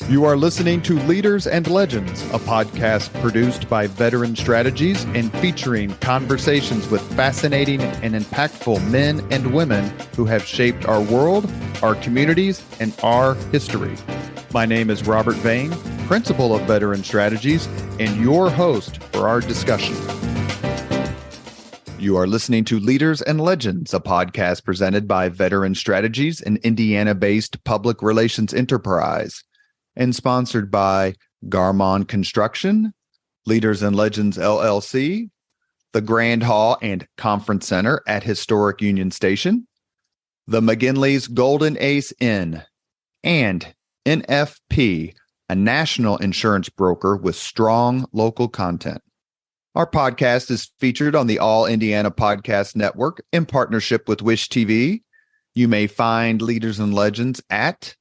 You are listening to Leaders and Legends, a podcast produced by Veteran Strategies and featuring conversations with fascinating and impactful men and women who have shaped our world, our communities, and our history. My name is Robert Vane, Principal of Veteran Strategies, and your host for our discussion. You are listening to Leaders and Legends, a podcast presented by Veteran Strategies, an Indiana-based public relations enterprise, and sponsored by Garmon Construction, Leaders and Legends LLC, the Grand Hall and Conference Center at Historic Union Station, the McGinley's Golden Ace Inn, and NFP, a national insurance broker with strong local content. Our podcast is featured on the All Indiana Podcast Network in partnership with Wish TV. You may find Leaders and Legends at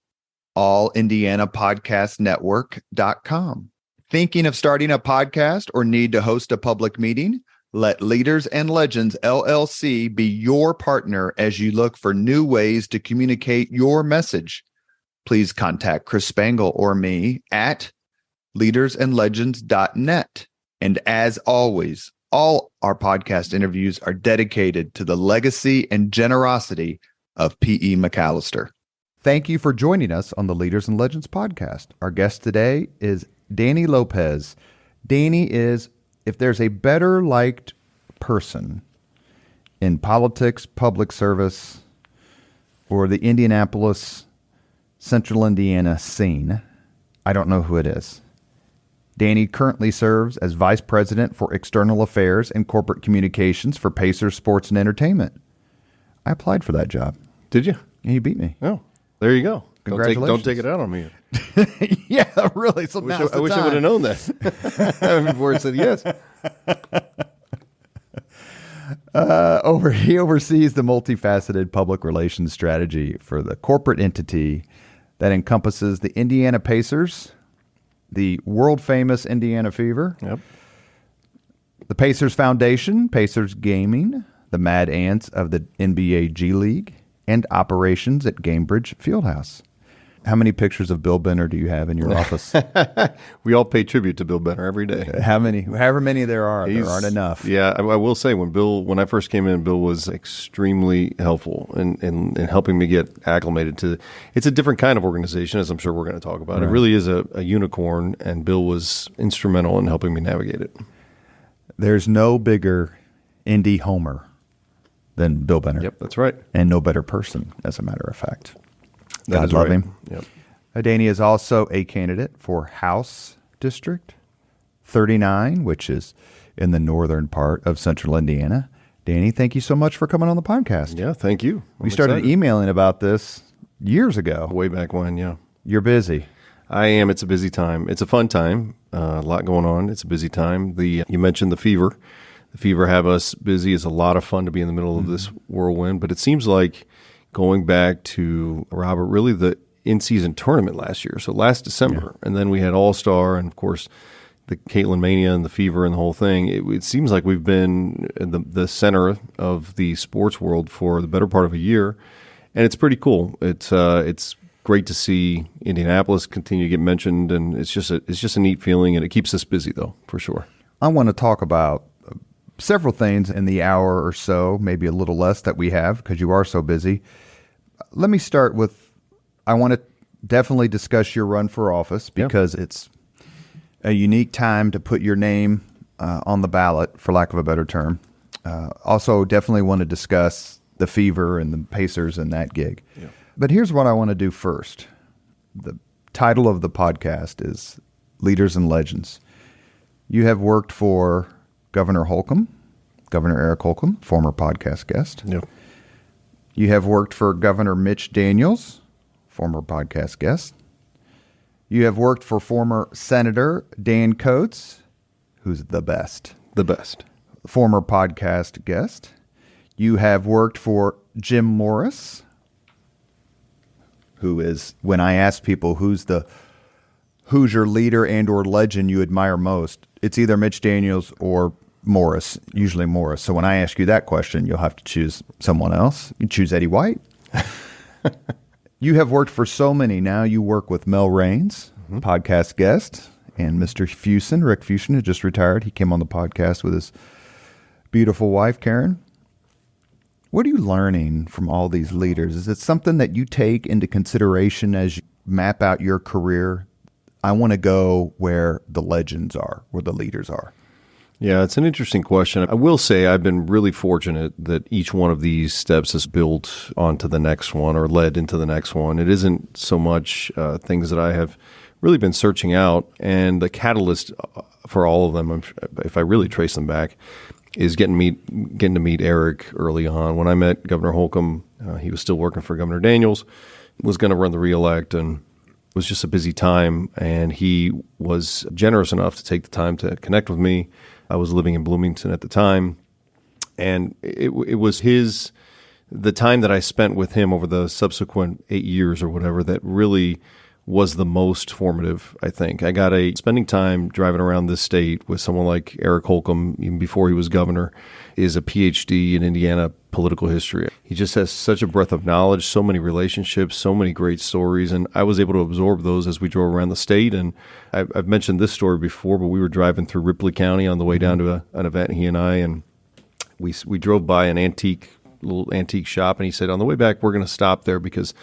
allindianapodcastnetwork.com. Thinking of starting a podcast or need to host a public meeting? Let Leaders and Legends LLC be your partner as you look for new ways to communicate your message. Please contact Chris Spangle or me at leadersandlegends.net. And as always, all our podcast interviews are dedicated to the legacy and generosity of P.E. McAllister. Thank you for joining us on the Leaders and Legends podcast. Our guest today is Danny Lopez. Danny is, if there's a better liked person in politics, public service, or the Indianapolis, Central Indiana scene, I don't know who it is. Danny currently serves as Vice President for External Affairs and Corporate Communications for Pacers Sports and Entertainment. I applied for that job. Did you? And you beat me. Oh, there you go. Congratulations. Don't take it out on me. Yeah, really. So I wish I would have known that before I said yes. He oversees the multifaceted public relations strategy for the corporate entity that encompasses the Indiana Pacers, the world-famous Indiana Fever, yep, the Pacers Foundation, Pacers Gaming, the Mad Ants of the NBA G League, and operations at Gainbridge Fieldhouse. How many pictures of Bill Benner do you have in your office? We all pay tribute to Bill Benner every day. How many? However many there are, there aren't enough. Yeah, I will say when I first came in, Bill was extremely helpful in helping me get acclimated to. It's a different kind of organization, as I'm sure we're going to talk about. Right. It really is a unicorn, and Bill was instrumental in helping me navigate it. There's no bigger Indy homer than Bill Benner. Yep, that's right. And no better person, as a matter of fact. God love him. Yep. Danny is also a candidate for House District 39, which is in the northern part of central Indiana. Danny, thank you so much for coming on the podcast. Yeah, thank you. We started emailing about this years ago. Way back when, yeah. You're busy. I am. It's a busy time. It's a fun time. A lot going on. It's a busy time. You mentioned the fever. The fever have us busy. It's a lot of fun to be in the middle of this whirlwind, but it seems like going back to, Robert, really the in-season tournament last year, so last December, and then we had All-Star and, of course, the Caitlin Mania and the fever and the whole thing. It seems like we've been in the center of the sports world for the better part of a year, and it's pretty cool. It's great to see Indianapolis continue to get mentioned, and it's just a neat feeling, and it keeps us busy, though, for sure. I want to talk about several things in the hour or so, maybe a little less that we have, because you are so busy. Let me start with, I want to definitely discuss your run for office because it's a unique time to put your name on the ballot, for lack of a better term. Also, definitely want to discuss the fever and the Pacers and that gig. Yeah. But here's what I want to do first. The title of the podcast is Leaders and Legends. You have worked for Governor Eric Holcomb, former podcast guest. Yep. You have worked for Governor Mitch Daniels, former podcast guest. You have worked for former Senator Dan Coates, who's the best. The best. Former podcast guest. You have worked for Jim Morris, who is, when I ask people who's your leader and or legend you admire most, it's either Mitch Daniels or Morris, usually Morris. So when I ask you that question, you'll have to choose someone else. You choose Eddie White. You have worked for so many. Now you work with Mel Raines, podcast guest, and Mr. Fusen, Rick Fusen, had just retired. He came on the podcast with his beautiful wife, Karen. What are you learning from all these leaders? Is it something that you take into consideration as you map out your career? I want to go where the legends are, where the leaders are. Yeah, it's an interesting question. I will say I've been really fortunate that each one of these steps has built onto the next one or led into the next one. It isn't so much things that I have really been searching out, and the catalyst for all of them, if I really trace them back, is getting to meet Eric early on. When I met Governor Holcomb, he was still working for Governor Daniels, was going to run the reelect, and it was just a busy time, and he was generous enough to take the time to connect with me. I was living in Bloomington at the time, and it was the time that I spent with him over the subsequent 8 years or whatever that really was the most formative, I think. I got spending time driving around this state with someone like Eric Holcomb, even before he was governor, is a PhD in Indiana political history. He just has such a breadth of knowledge, so many relationships, so many great stories, and I was able to absorb those as we drove around the state. And I've mentioned this story before, but we were driving through Ripley County on the way down to an event, he and I, and we drove by an little antique shop, and he said, on the way back, we're going to stop there because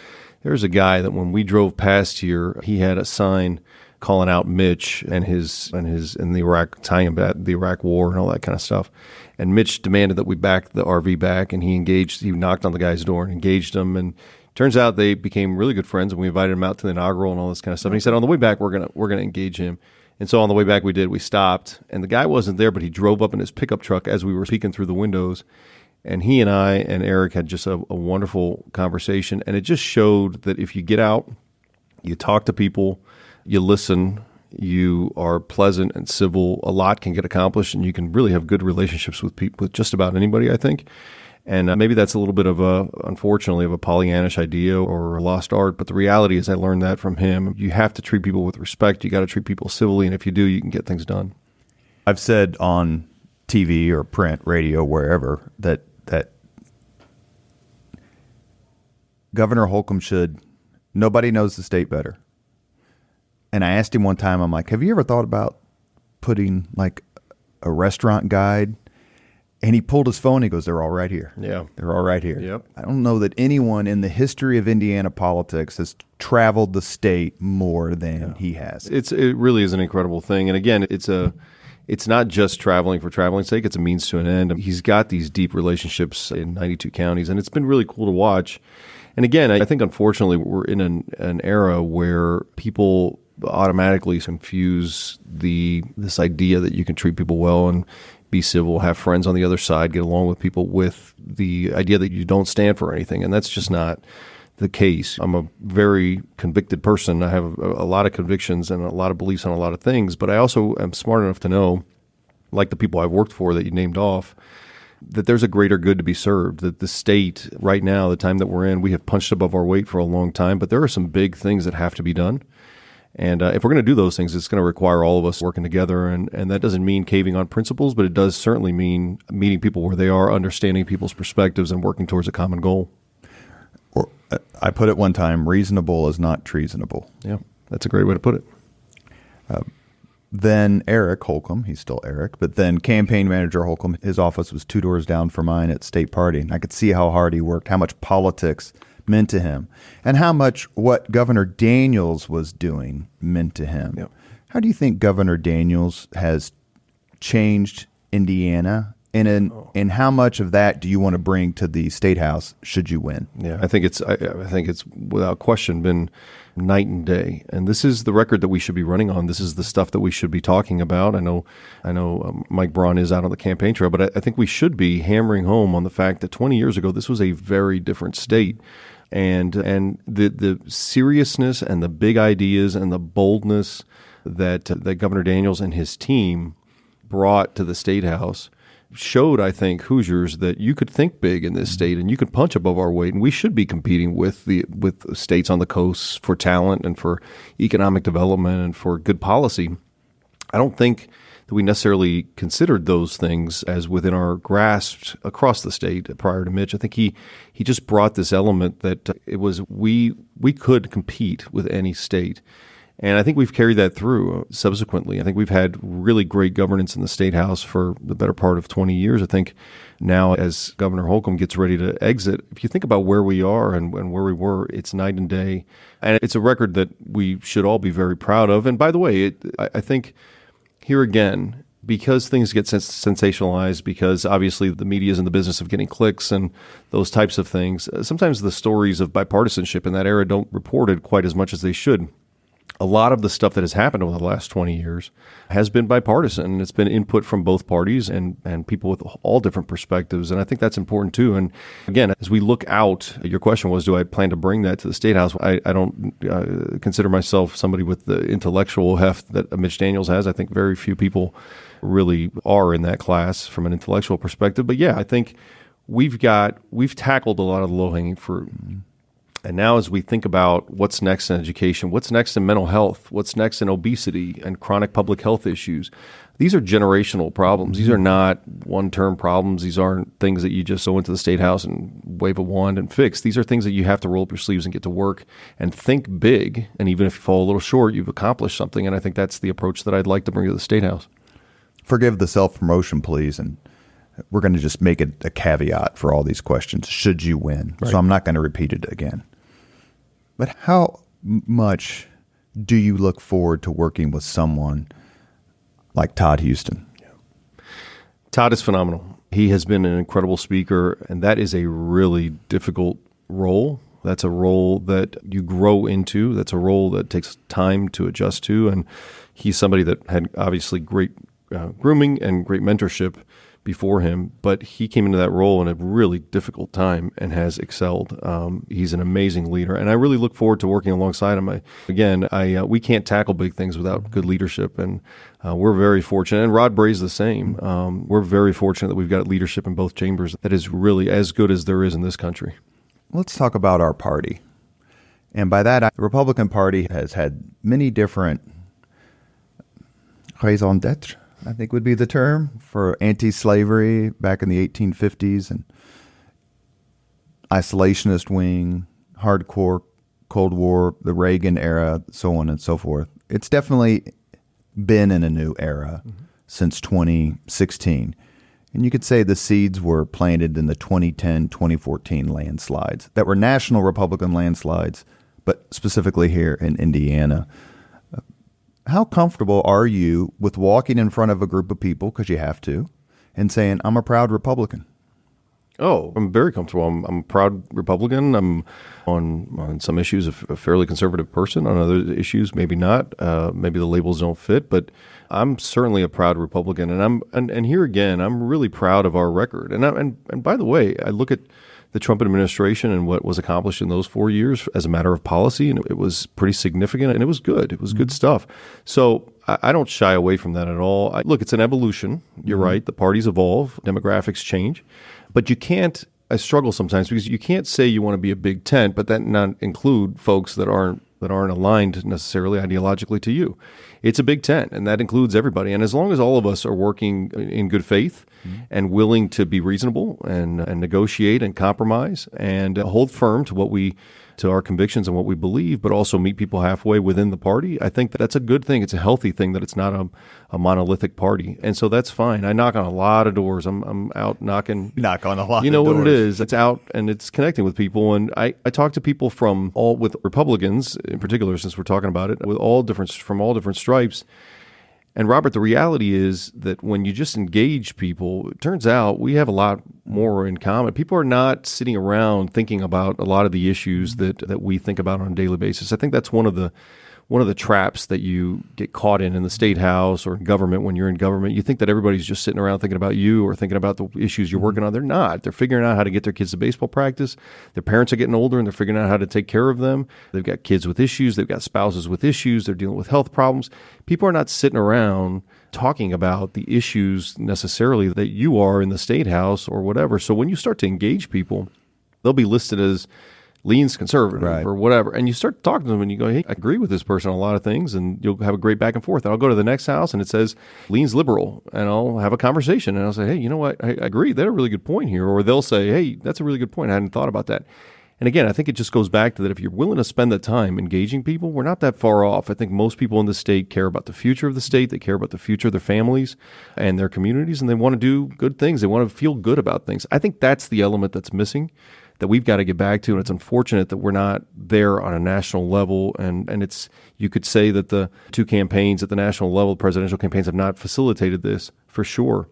there's a guy that when we drove past here, he had a sign calling out Mitch and the Iraq, tying him back the Iraq War and all that kind of stuff. And Mitch demanded that we back the RV back, and he knocked on the guy's door and engaged him. And turns out they became really good friends, and we invited him out to the inaugural and all this kind of stuff. And he said, on the way back, we're gonna engage him. And so on the way back, we stopped, and the guy wasn't there, but he drove up in his pickup truck as we were peeking through the windows. And he and I and Eric had just a wonderful conversation. And it just showed that if you get out, you talk to people, you listen, you are pleasant and civil, a lot can get accomplished, and you can really have good relationships with people, with just about anybody, I think. And maybe that's a little bit of unfortunately, of a Pollyannish idea or a lost art. But the reality is I learned that from him. You have to treat people with respect. You got to treat people civilly. And if you do, you can get things done. I've said on TV or print, radio, wherever, that Governor Holcomb nobody knows the state better. And I asked him one time, I'm like, have you ever thought about putting like a restaurant guide? And he pulled his phone. He goes, they're all right here. Yeah. They're all right here. Yep. I don't know that anyone in the history of Indiana politics has traveled the state more than he has. It really is an incredible thing. And again, it's not just traveling for traveling's sake. It's a means to an end. He's got these deep relationships in 92 counties, and it's been really cool to watch. And again, I think unfortunately we're in an era where people automatically confuse this idea that you can treat people well and be civil, have friends on the other side, get along with people, with the idea that you don't stand for anything. And that's just not the case. I'm a very convicted person. I have a lot of convictions and a lot of beliefs on a lot of things, but I also am smart enough to know, like the people I've worked for that you named off, that there's a greater good to be served, that the state right now, the time that we're in, we have punched above our weight for a long time, but there are some big things that have to be done. And if we're going to do those things, it's going to require all of us working together. And that doesn't mean caving on principles, but it does certainly mean meeting people where they are, understanding people's perspectives, and working towards a common goal. Or I put it one time, reasonable is not treasonable. Yeah, that's a great way to put it. Then Eric Holcomb, he's still Eric, but then campaign manager Holcomb, his office was 2 doors down from mine at State Party. And I could see how hard he worked, how much politics meant to him, and how much what Governor Daniels was doing meant to him. Yep. How do you think Governor Daniels has changed Indiana? And how much of that do you want to bring to the State House should you win? Yeah, I think it's without question been night and day. And this is the record that we should be running on. This is the stuff that we should be talking about. I know Mike Braun is out on the campaign trail, but I think we should be hammering home on the fact that 20 years ago, this was a very different state. And the seriousness and the big ideas and the boldness that Governor Daniels and his team brought to the State House showed, I think, Hoosiers that you could think big in this state and you could punch above our weight, and we should be competing with states on the coast for talent and for economic development and for good policy. I don't think that we necessarily considered those things as within our grasp across the state prior to Mitch. I think he just brought this element that it was we could compete with any state. And I think we've carried that through subsequently. I think we've had really great governance in the State House for the better part of 20 years. I think now as Governor Holcomb gets ready to exit, if you think about where we are and where we were, it's night and day. And it's a record that we should all be very proud of. And by the way, I think here again, because things get sensationalized, because obviously the media is in the business of getting clicks and those types of things, sometimes the stories of bipartisanship in that era don't report it quite as much as they should. A lot of the stuff that has happened over the last 20 years has been bipartisan, and it's been input from both parties and people with all different perspectives. And I think that's important too. And again, as we look out, your question was, do I plan to bring that to the State House? I don't consider myself somebody with the intellectual heft that Mitch Daniels has. I think very few people really are in that class from an intellectual perspective. But yeah, I think we've tackled a lot of the low-hanging fruit. And now as we think about what's next in education, what's next in mental health, what's next in obesity and chronic public health issues, these are generational problems. These are not one-term problems. These aren't things that you just go into the State House and wave a wand and fix. These are things that you have to roll up your sleeves and get to work and think big. And even if you fall a little short, you've accomplished something. And I think that's the approach that I'd like to bring to the State House. Forgive the self-promotion, please. And we're going to just make it a caveat for all these questions, should you win. Right. So I'm not going to repeat it again. But how much do you look forward to working with someone like Todd Huston? Yeah. Todd is phenomenal. He has been an incredible speaker, and that is a really difficult role. That's a role that you grow into. That's a role that takes time to adjust to. And he's somebody that had obviously great grooming and great mentorship before him, but he came into that role in a really difficult time and has excelled. He's an amazing leader, and I really look forward to working alongside him. We can't tackle big things without good leadership, and we're very fortunate. And Rod Bray's the same. We're very fortunate that we've got leadership in both chambers that is really as good as there is in this country. Let's talk about our party. And by that, the Republican Party has had many different raison d'etre, I think would be the term, for anti-slavery back in the 1850s, and isolationist wing, hardcore Cold War, the Reagan era, so on and so forth. It's definitely been in a new era since 2016. And you could say the seeds were planted in the 2010-2014 landslides that were national Republican landslides, but specifically here in Indiana. How comfortable are you with walking in front of a group of people, because you have to, and saying, I'm a proud Republican? Oh, I'm very comfortable. I'm a proud Republican. I'm on some issues a fairly conservative person. On other issues, maybe not. Maybe the labels don't fit, but I'm certainly a proud Republican. And here again, I'm really proud of our record. And by the way, I look at the Trump administration and what was accomplished in those 4 years as a matter of policy, and it was pretty significant, and it was good. It was good stuff. So I don't shy away from that at all. Look, it's an evolution. You're right. The parties evolve. Demographics change. But you can't – I struggle sometimes because you can't say you want to be a big tent, but then not include folks that aren't aligned necessarily ideologically to you. It's a big tent, and that includes everybody. And as long as all of us are working in good faith and willing to be reasonable and negotiate and compromise and hold firm to our convictions and what we believe, but also meet people halfway within the party, I think that's a good thing. It's a healthy thing that it's not a monolithic party. And so that's fine. I knock on a lot of doors. I'm out knocking. Knock on a lot of doors. You know what it is. It's out and it's connecting with people. And I talk to people with Republicans in particular, since we're talking about it, from all different stripes. And Robert, the reality is that when you just engage people, it turns out we have a lot more in common. People are not sitting around thinking about a lot of the issues that we think about on a daily basis. I think that's one of the traps that you get caught in the State House or in government. When you're in government, you think that everybody's just sitting around thinking about you or thinking about the issues you're working on. They're not. They're figuring out how to get their kids to baseball practice. Their parents are getting older and they're figuring out how to take care of them. They've got kids with issues. They've got spouses with issues. They're dealing with health problems. People are not sitting around talking about the issues necessarily that you are in the State House or whatever. So when you start to engage people, they'll be listed as leans conservative or whatever. And you start talking to them and you go, hey, I agree with this person on a lot of things, and you'll have a great back and forth. And I'll go to the next house and it says leans liberal, and I'll have a conversation and I'll say, hey, you know what? I agree. That's a really good point here. Or they'll say, hey, that's a really good point. I hadn't thought about that. And again, I think it just goes back to that if you're willing to spend that time engaging people, we're not that far off. I think most people in the state care about the future of the state. They care about the future of their families and their communities, and they want to do good things. They want to feel good about things. I think that's the element that's missing that we've got to get back to, and it's unfortunate that we're not there on a national level. And it's, you could say that the two campaigns at the national level, presidential campaigns, have not facilitated this for sure.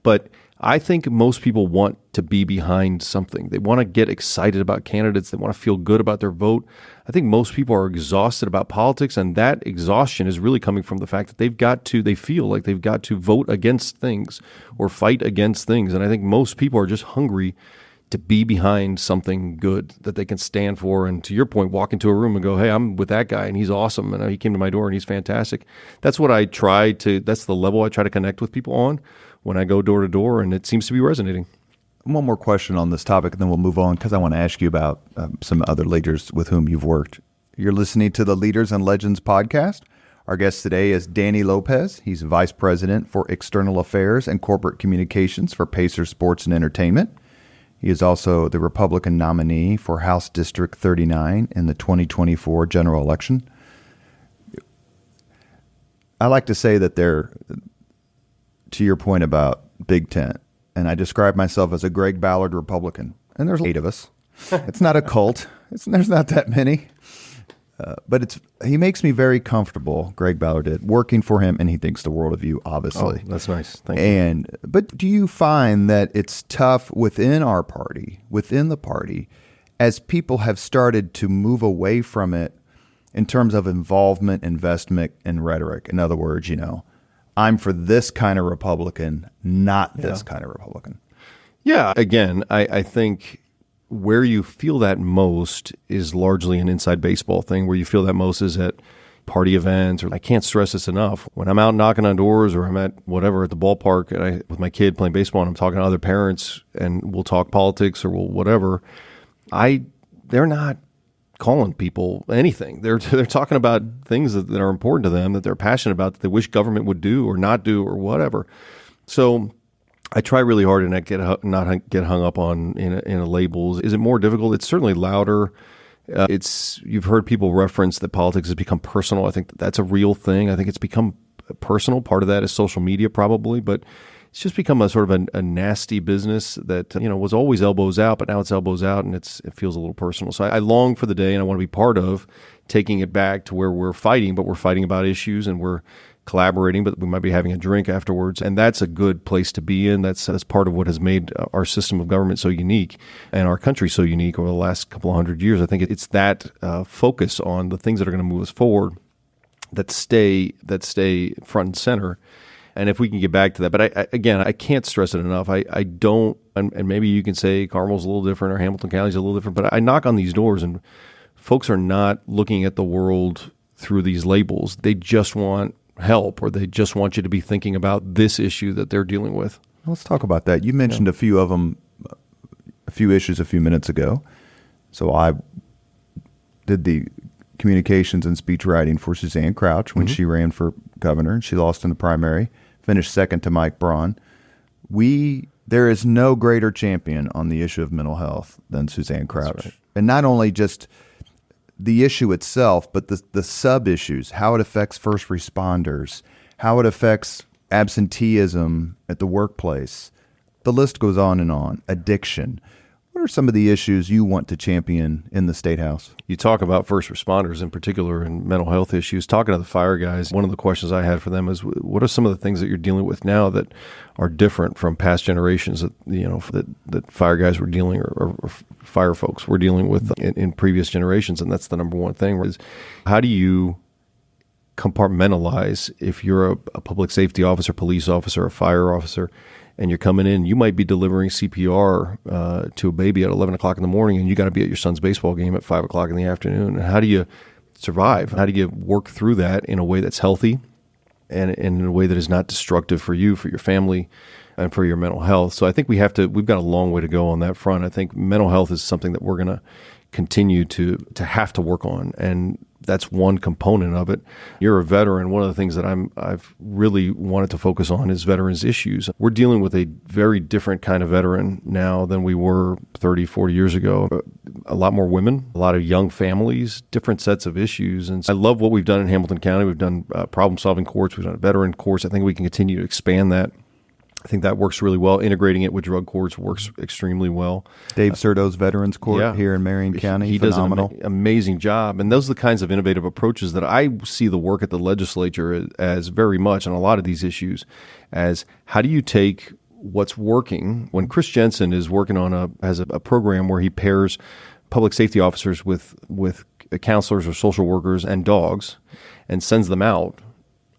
But I think most people want to be behind something. They want to get excited about candidates. They want to feel good about their vote. I think most people are exhausted about politics, and that exhaustion is really coming from the fact that they feel like they've got to vote against things or fight against things. And I think most people are just hungry to be behind something good that they can stand for. And to your point, walk into a room and go, hey, I'm with that guy and he's awesome. And he came to my door and he's fantastic. That's what that's the level I try to connect with people on when I go door to door, and it seems to be resonating. One more question on this topic, and then we'll move on because I want to ask you about some other leaders with whom you've worked. You're listening to the Leaders and Legends podcast. Our guest today is Danny Lopez. He's Vice President for External Affairs and Corporate Communications for Pacers Sports and Entertainment. He is also the Republican nominee for House District 39 in the 2024 general election. I like to say that to your point about Big Tent, and I describe myself as a Greg Ballard Republican, and there's 8 of us. It's not a cult. There's not that many. But he makes me very comfortable, Greg Ballard did, working for him, and he thinks the world of you, obviously. Oh, that's nice. Thank you. But do you find that it's tough within the party, as people have started to move away from it in terms of involvement, investment, and rhetoric? In other words, I'm for this kind of Republican, not this kind of Republican. Yeah. Again, I think where you feel that most is largely an inside baseball thing. Where you feel that most is at party events, or I can't stress this enough. When I'm out knocking on doors, or I'm at whatever at the ballpark and with my kid playing baseball, and I'm talking to other parents, and we'll talk politics or whatever, they're not calling people anything. They're talking about things that are important to them, that they're passionate about, that they wish government would do or not do or whatever. So I try really hard to not get hung up on in labels. Is it more difficult? It's certainly louder. You've heard people reference that politics has become personal. I think that's a real thing. I think it's become personal. Part of that is social media probably, but it's just become a sort of a nasty business that, was always elbows out, but now it's elbows out, and it feels a little personal. So I long for the day, and I want to be part of taking it back to where we're fighting, but we're fighting about issues, and we're collaborating, but we might be having a drink afterwards. And that's a good place to be in. That's part of what has made our system of government so unique and our country so unique over the last couple of hundred years. I think it's that focus on the things that are going to move us forward that stay front and center. And if we can get back to that, but I can't stress it enough. I don't, and maybe you can say Carmel's a little different or Hamilton County's a little different, but I knock on these doors and folks are not looking at the world through these labels. They just want help, or they just want you to be thinking about this issue that they're dealing with. Let's talk about that. You mentioned a few of them, a few issues a few minutes ago. So I did the communications and speech writing for Suzanne Crouch when she ran for governor. She lost in the primary, finished second to Mike Braun. There is no greater champion on the issue of mental health than Suzanne Crouch. Right. And not only just the issue itself, but the sub-issues, how it affects first responders, how it affects absenteeism at the workplace. The list goes on and on. Addiction. What are some of the issues you want to champion in the State House? You talk about first responders in particular and mental health issues. Talking to the fire guys, one of the questions I had for them is, what are some of the things that you're dealing with now that are different from past generations that fire guys were dealing or fire folks were dealing with in previous generations? And that's the number one thing, is how do you compartmentalize if you're a public safety officer, police officer, a fire officer, and you're coming in, you might be delivering CPR to a baby at 11 o'clock in the morning, and you got to be at your son's baseball game at 5 o'clock in the afternoon. And how do you survive? How do you work through that in a way that's healthy and in a way that is not destructive for you, for your family, and for your mental health? So I think we've got a long way to go on that front. I think mental health is something that we're going to continue to have to work on. And that's one component of it. You're a veteran. One of the things that I've really wanted to focus on is veterans issues. We're dealing with a very different kind of veteran now than we were 30, 40 years ago. A lot more women, a lot of young families, different sets of issues. And I love what we've done in Hamilton County. We've done problem-solving courts. We've done a veteran course. I think we can continue to expand that. I think that works really well. Integrating it with drug courts works extremely well. Dave Serto's Veterans Court here in Marion County, he phenomenal. does an amazing job. And those are the kinds of innovative approaches that I see the work at the legislature as very much on a lot of these issues as how do you take what's working when Chris Jensen is working on has a program where he pairs public safety officers with counselors or social workers and dogs and sends them out,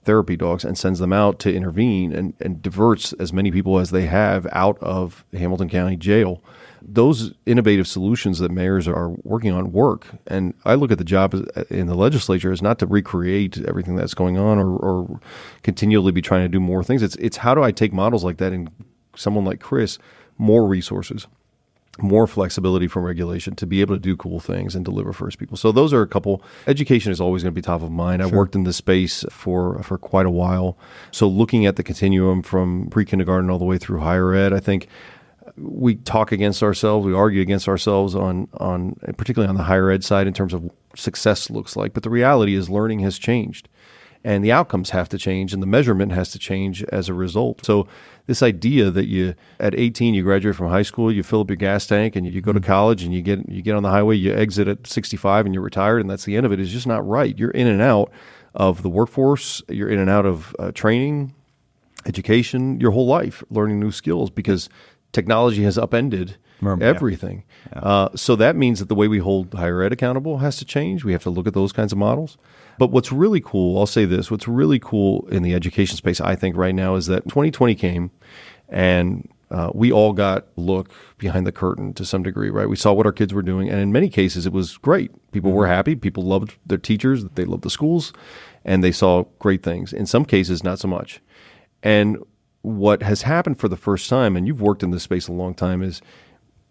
therapy dogs, and sends them out to intervene and diverts as many people as they have out of Hamilton County Jail. Those innovative solutions that mayors are working on work. And I look at the job in the legislature as not to recreate everything that's going on or continually be trying to do more things. It's how do I take models like that and someone like Chris, more resources, more flexibility from regulation to be able to do cool things and deliver for his people. So those are a couple. Education is always going to be top of mind. I've worked in this space for quite a while. So looking at the continuum from pre-kindergarten all the way through higher ed, I think we talk against ourselves, we argue against ourselves on particularly on the higher ed side in terms of what success looks like. But the reality is learning has changed. And the outcomes have to change, and the measurement has to change as a result. So this idea that at 18, you graduate from high school, you fill up your gas tank, and you go to college, and you get on the highway, you exit at 65, and you're retired, and that's the end of it, is just not right. You're in and out of the workforce. You're in and out of training, education, your whole life, learning new skills, because technology has upended everything. Yeah. So that means that the way we hold higher ed accountable has to change. We have to look at those kinds of models. But what's really cool, I'll say this, what's really cool in the education space, I think, right now is that 2020 came and we all got a look behind the curtain to some degree, right? We saw what our kids were doing, and in many cases, it was great. People were happy. People loved their teachers. They loved the schools, and they saw great things. In some cases, not so much. And what has happened for the first time, and you've worked in this space a long time, is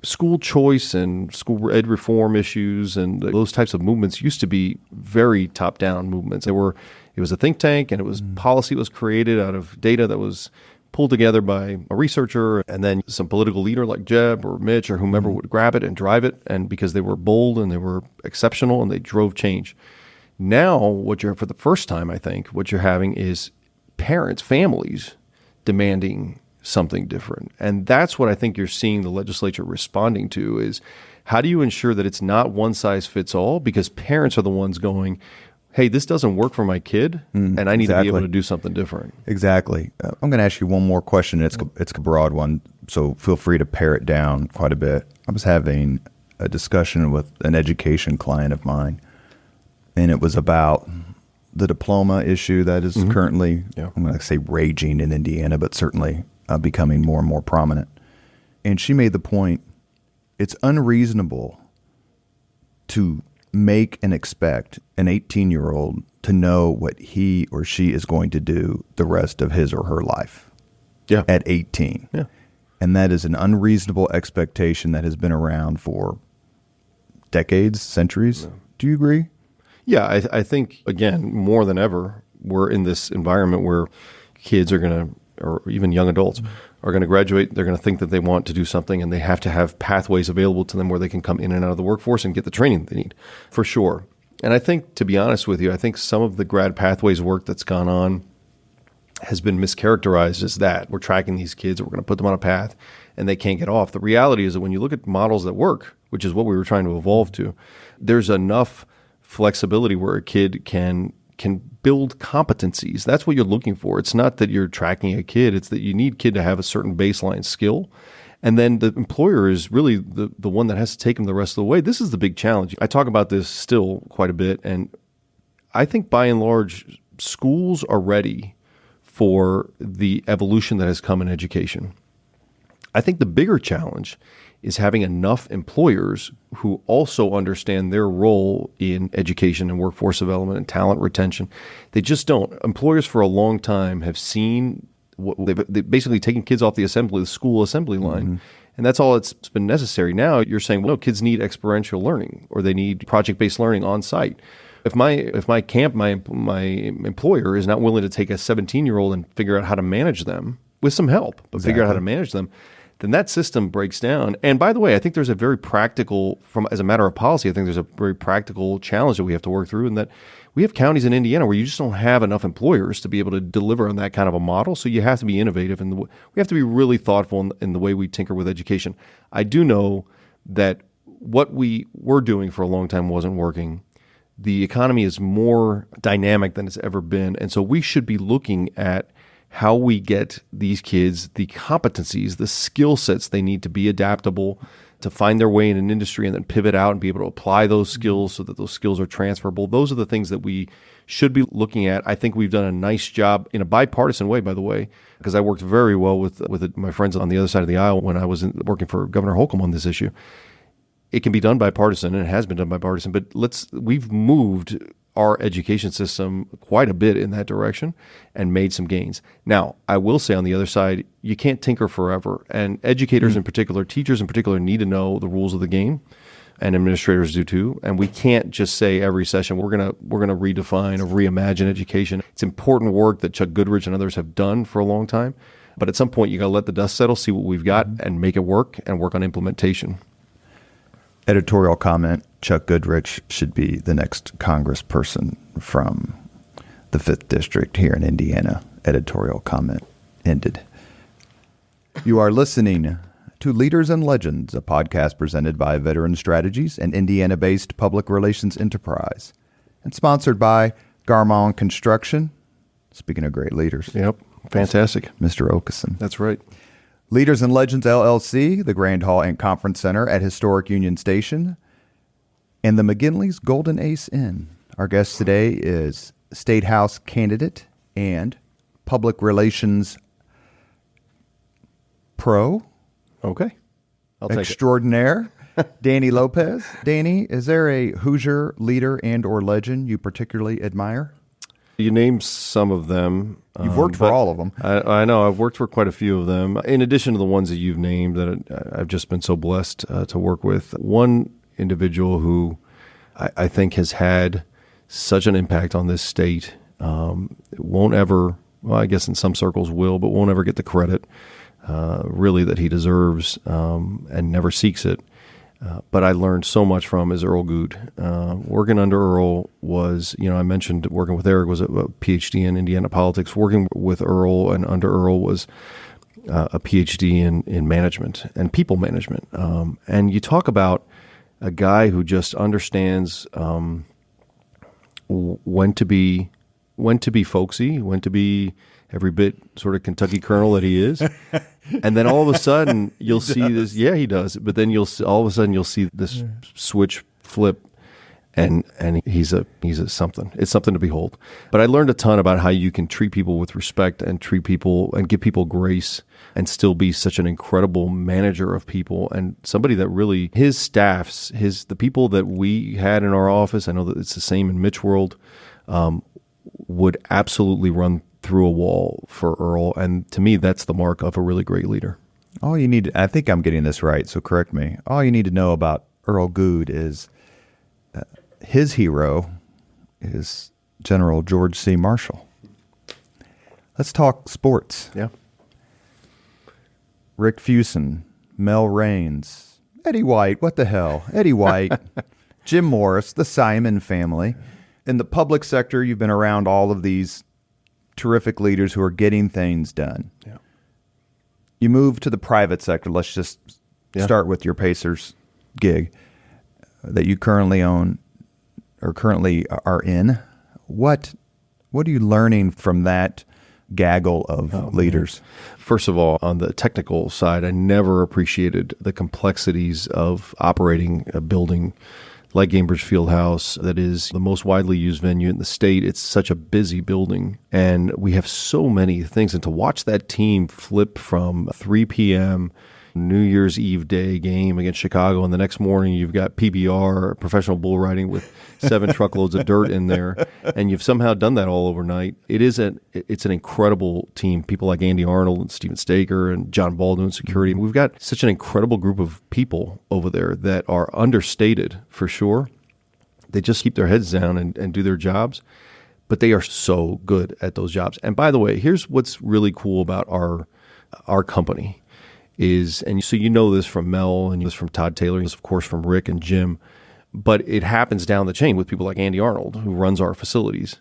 school choice and school ed reform issues and those types of movements used to be very top-down movements. It was a think tank, and it was policy was created out of data that was pulled together by a researcher, and then some political leader like Jeb or Mitch or whomever would grab it and drive it, and because they were bold and they were exceptional and they drove change. Now, for the first time, I think, what you're having is parents, families demanding something different. And that's what I think you're seeing the legislature responding to is how do you ensure that it's not one size fits all? Because parents are the ones going, hey, this doesn't work for my kid, and I need to be able to do something different. Exactly. I'm going to ask you one more question. It's a broad one, so feel free to pare it down quite a bit. I was having a discussion with an education client of mine, and it was about the diploma issue that is currently, I'm going to say raging in Indiana, but certainly becoming more and more prominent. And she made the point, it's unreasonable to make and expect an 18-year-old to know what he or she is going to do the rest of his or her life at 18. Yeah. And that is an unreasonable expectation that has been around for decades, centuries. Yeah. Do you agree? Yeah, I think, again, more than ever, we're in this environment where kids are going to, or even young adults, are going to graduate. They're going to think that they want to do something, and they have to have pathways available to them where they can come in and out of the workforce and get the training they need, for sure. And I think, to be honest with you, I think some of the grad pathways work that's gone on has been mischaracterized as that. We're tracking these kids, we're going to put them on a path, and they can't get off. The reality is that when you look at models that work, which is what we were trying to evolve to, there's enough flexibility where a kid can build competencies. That's what you're looking for. It's not that you're tracking a kid. It's that you need kid to have a certain baseline skill. And then the employer is really the one that has to take them the rest of the way. This is the big challenge. I talk about this still quite a bit. And I think by and large, schools are ready for the evolution that has come in education. I think the bigger challenge is having enough employers who also understand their role in education and workforce development and talent retention. They just don't. Employers for a long time have seen they've basically taken kids off the school assembly line, and that's all it's been necessary. Now you're saying, well, no, kids need experiential learning or they need project-based learning on site. If my employer is not willing to take a 17-year-old and figure out how to manage them with some help, but figure out how to manage them, then that system breaks down. And by the way, I think there's a very practical, as a matter of policy, I think there's a very practical challenge that we have to work through, and that we have counties in Indiana where you just don't have enough employers to be able to deliver on that kind of a model. So you have to be innovative, and we have to be really thoughtful in the way we tinker with education. I do know that what we were doing for a long time wasn't working. The economy is more dynamic than it's ever been, and so we should be looking at how we get these kids the competencies, the skill sets they need to be adaptable, to find their way in an industry and then pivot out and be able to apply those skills so that those skills are transferable. Those are the things that we should be looking at. I think we've done a nice job in a bipartisan way, by the way, because I worked very well with my friends on the other side of the aisle when I was working for Governor Holcomb on this issue. It can be done bipartisan, and it has been done bipartisan, but we've moved our education system quite a bit in that direction and made some gains. Now, I will say on the other side, you can't tinker forever. And educators in particular, teachers in particular, need to know the rules of the game, and administrators do too. And we can't just say every session we're gonna redefine or reimagine education. It's important work that Chuck Goodrich and others have done for a long time. But at some point, you got to let the dust settle, see what we've got, and make it work, and work on implementation. Editorial comment: Chuck Goodrich should be the next congressperson from the 5th District here in Indiana. Editorial comment ended. You are listening to Leaders and Legends, a podcast presented by Veteran Strategies, an Indiana-based public relations enterprise, and sponsored by Garmong Construction. Speaking of great leaders. Yep, fantastic. Mr. Okeson. That's right. Leaders and Legends, LLC, the Grand Hall and Conference Center at Historic Union Station, and the McGinley's Golden Ace Inn. Our guest today is State House candidate and public relations pro. Okay. I'll take extraordinaire, Danny Lopez. Danny, is there a Hoosier leader and or legend you particularly admire? You named some of them. You've worked for all of them. I know. I've worked for quite a few of them. In addition to the ones that you've named that I've just been so blessed to work with. One individual who I think has had such an impact on this state won't ever, well, I guess in some circles will, but won't ever get the credit really that he deserves and never seeks it. But I learned so much from is Earl Good. Working under Earl was, I mentioned working with Eric was a PhD in Indiana politics. Working with Earl and under Earl was a PhD in management and people management. And you talk about a guy who just understands when to be folksy, when to be every bit sort of Kentucky Colonel that he is. And then all of a sudden you'll see this. Yeah, he does. But then all of a sudden you'll see this switch flip, and he's a something. It's something to behold. But I learned a ton about how you can treat people with respect and treat people and give people grace and still be such an incredible manager of people, and somebody that really his staffs, the people that we had in our office. I know that it's the same in Mitch world. Would absolutely run through a wall for Earl. And to me, that's the mark of a really great leader. All you need, I think I'm getting this right, so correct me. All you need to know about Earl Good is his hero is General George C. Marshall. Let's talk sports. Yeah. Rick Fuson, Mel Raines, Eddie White, what the hell? Eddie White, Jim Morris, the Simon family. In the public sector, you've been around all of these terrific leaders who are getting things done. Yeah. You move to the private sector. Let's just start with your Pacers gig that you currently own or currently are in. What are you learning from that gaggle of leaders? First of all, on the technical side, I never appreciated the complexities of operating a building like Gainbridge Fieldhouse, that is the most widely used venue in the state. It's such a busy building, and we have so many things. And to watch that team flip from 3 p.m. New Year's Eve day game against Chicago, and the next morning you've got PBR, professional bull riding with 7 truckloads of dirt in there, and you've somehow done that all overnight. It's an incredible team. People like Andy Arnold and Steven Staker and John Baldwin security. We've got such an incredible group of people over there that are understated for sure, They just keep their heads down and do their jobs, but they are so good at those jobs. And by the way, here's what's really cool about our company is, and so you know this from Mel and this from Todd Taylor, and this of course from Rick and Jim, but it happens down the chain with people like Andy Arnold, who runs our facilities.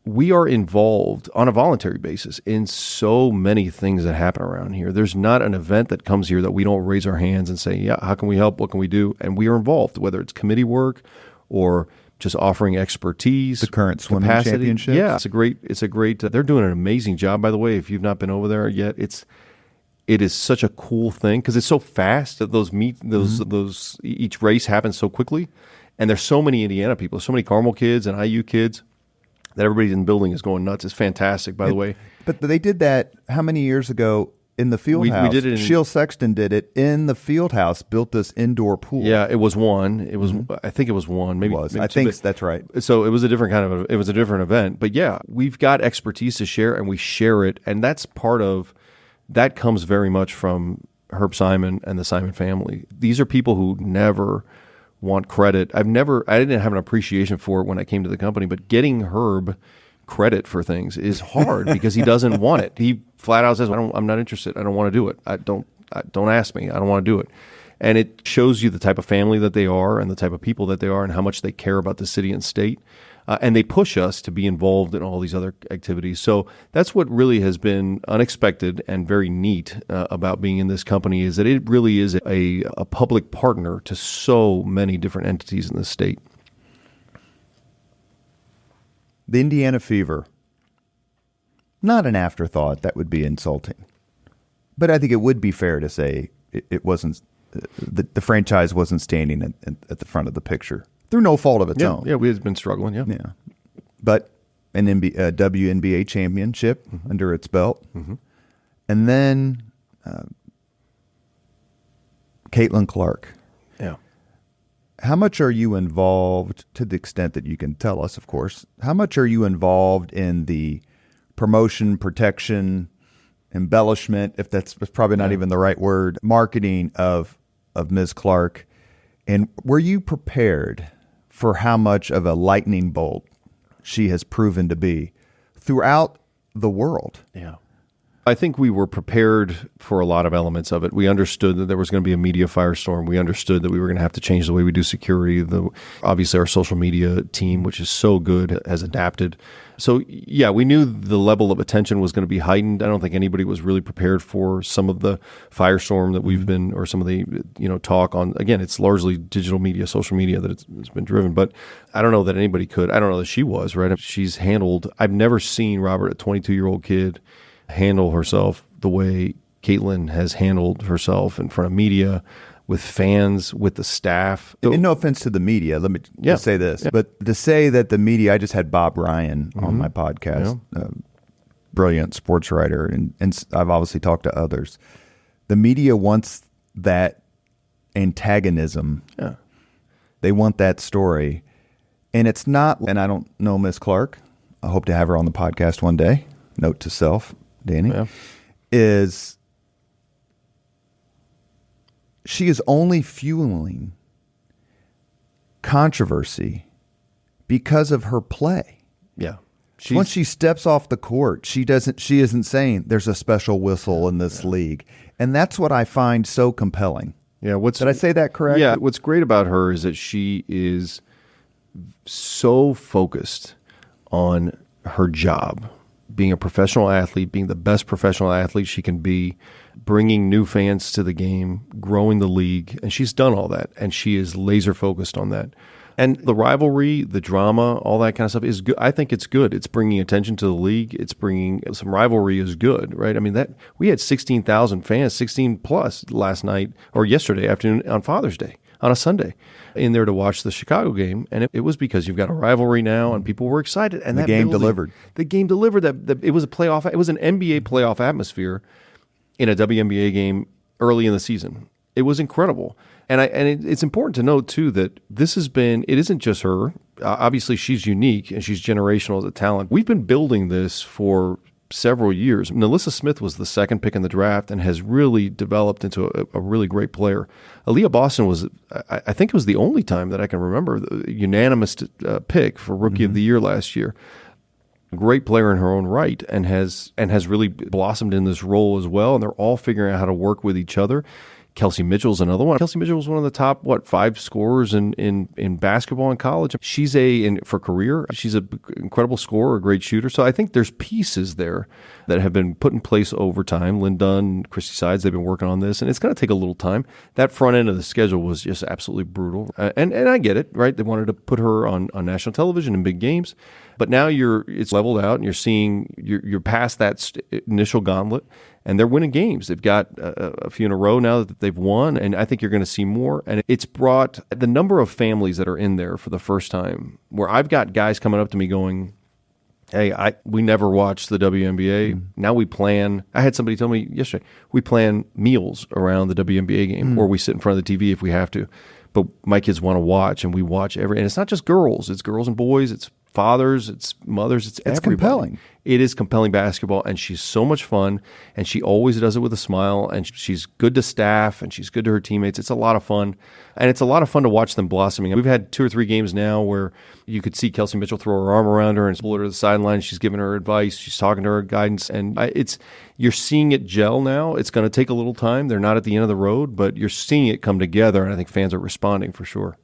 We are involved on a voluntary basis in so many things that happen around here. There's not an event that comes here that we don't raise our hands and say, yeah, how can we help? What can we do? And we are involved, whether it's committee work or just offering expertise. The current swimming capacity. championships. Yeah, it's a great, they're doing an amazing job, by the way. If you've not been over there yet, it is such a cool thing because it's so fast that those each race happens so quickly. And there's so many Indiana people, so many Carmel kids and IU kids that everybody in the building is going nuts. It's fantastic, by the way. But they did that how many years ago in the Fieldhouse? We did it Shield Sexton did it in the Fieldhouse, built this indoor pool. Yeah, it was one. It was, I think it was one. Maybe, It was. maybe I two, think that's right. So it was a different it was a different event. But yeah, we've got expertise to share and we share it. And that's that comes very much from Herb Simon and the Simon family. These are people who never want credit. I didn't have an appreciation for it when I came to the company, but getting Herb credit for things is hard because he doesn't want it. He flat out says, I'm not interested. I don't want to do it. Don't ask me. I don't want to do it. And it shows you the type of family that they are and the type of people that they are and how much they care about the city and state. And they push us to be involved in all these other activities. So that's what really has been unexpected and very neat about being in this company is that it really is a public partner to so many different entities in the state. The Indiana Fever, not an afterthought. That would be insulting. But I think it would be fair to say it wasn't, the franchise wasn't standing at the front of the picture. Through no fault of its own. Yeah, we had been struggling, yeah. But an WNBA championship under its belt. Mm-hmm. And then Caitlin Clark. Yeah. How much are you involved, to the extent that you can tell us, of course, how much are you involved in the promotion, protection, embellishment, if that's probably not even the right word, marketing of Ms. Clark? And were you prepared for how much of a lightning bolt she has proven to be throughout the world? Yeah. I think we were prepared for a lot of elements of it. We understood that there was going to be a media firestorm. We understood that we were going to have to change the way we do security. Obviously, our social media team, which is so good, has adapted. So, yeah, we knew the level of attention was going to be heightened. I don't think anybody was really prepared for some of the firestorm that we've been, or some of the talk on. Again, it's largely digital media, social media that it's been driven. But I don't know that anybody could. I don't know that she was, right? She's handled. I've never seen, Robert, a 22-year-old kid handle herself the way Caitlin has handled herself in front of media, with fans, with the staff. And no offense to the media, let me just say this, but to say that the media, I just had Bob Ryan on my podcast, brilliant sports writer, and I've obviously talked to others. The media wants that antagonism. Yeah. They want that story. And it's not, and I don't know Miss Clark. I hope to have her on the podcast one day. Note to self, Danny, is she is only fueling controversy because of her play. Yeah. Once she steps off the court, she isn't saying there's a special whistle in this league. And that's what I find so compelling. Yeah. Did I say that correct? Yeah. What's great about her is that she is so focused on her job, being a professional athlete, being the best professional athlete she can be, bringing new fans to the game, growing the league. And she's done all that. And she is laser focused on that. And the rivalry, the drama, all that kind of stuff is good. I think it's good. It's bringing attention to the league. It's bringing some rivalry is good, right? I mean, that we had 16,000 fans, 16 plus last night or yesterday afternoon on Father's Day, on a Sunday, in there to watch the Chicago game. And it was because you've got a rivalry now and people were excited. And the game delivered. The game delivered. It was a playoff. It was an NBA playoff atmosphere in a WNBA game early in the season. It was incredible. And it's important to note, too, that it isn't just her. Obviously, she's unique and she's generational as a talent. We've been building this for several years. Nalissa Smith was the second pick in the draft and has really developed into a really great player. Aaliyah Boston was, I think it was the only time that I can remember, the unanimous pick for Rookie of the Year last year. A great player in her own right, and has really blossomed in this role as well. And they're all figuring out how to work with each other. Kelsey Mitchell's another one. Kelsey Mitchell was one of the top, 5 scorers in basketball in college. She's for career, she's an incredible scorer, a great shooter. So I think there's pieces there that have been put in place over time. Lynn Dunn, Christy Sides, they've been working on this, and it's going to take a little time. That front end of the schedule was just absolutely brutal. And I get it, right? They wanted to put her on national television in big games. But now it's leveled out, and you're past that initial gauntlet, and they're winning games. They've got a few in a row now that they've won, and I think you're going to see more. And it's brought the number of families that are in there for the first time, where I've got guys coming up to me going, hey, we never watched the WNBA. Mm-hmm. Now we plan. I had somebody tell me yesterday, we plan meals around the WNBA game, or we sit in front of the TV if we have to. But my kids want to watch, and we watch and it's not just girls. It's girls and boys. It's fathers, it's mothers, it's everybody. Compelling. It is compelling basketball, and she's so much fun, and she always does it with a smile, and she's good to staff, and she's good to her teammates. It's a lot of fun, and it's a lot of fun to watch them blossoming. We've had 2 or 3 games now where you could see Kelsey Mitchell throw her arm around her and pull her to the sideline. She's giving her advice. She's talking to her guidance, and you're seeing it gel now. It's going to take a little time. They're not at the end of the road, but you're seeing it come together, and I think fans are responding for sure.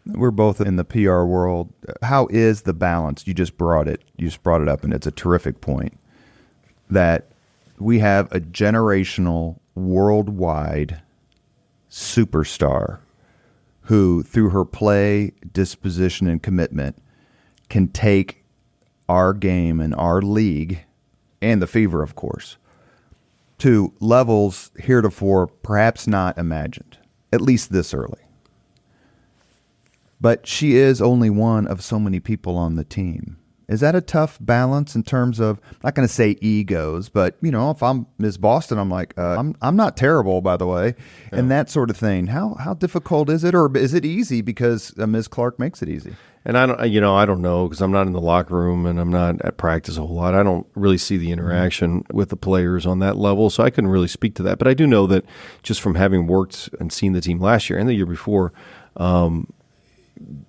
We're both in the PR world. How is the balance? You just brought it up, and it's a terrific point that we have a generational, worldwide superstar who, through her play, disposition, and commitment, can take our game and our league, and the Fever, of course, to levels heretofore perhaps not imagined, at least this early. But she is only one of so many people on the team. Is that a tough balance in terms of, I'm not going to say egos, but, if I'm Ms. Boston, I'm like, I'm not terrible, by the way, and that sort of thing. How difficult is it, or is it easy because Ms. Clark makes it easy? And I don't know, because I'm not in the locker room and I'm not at practice a whole lot. I don't really see the interaction with the players on that level, so I couldn't really speak to that. But I do know that just from having worked and seen the team last year and the year before,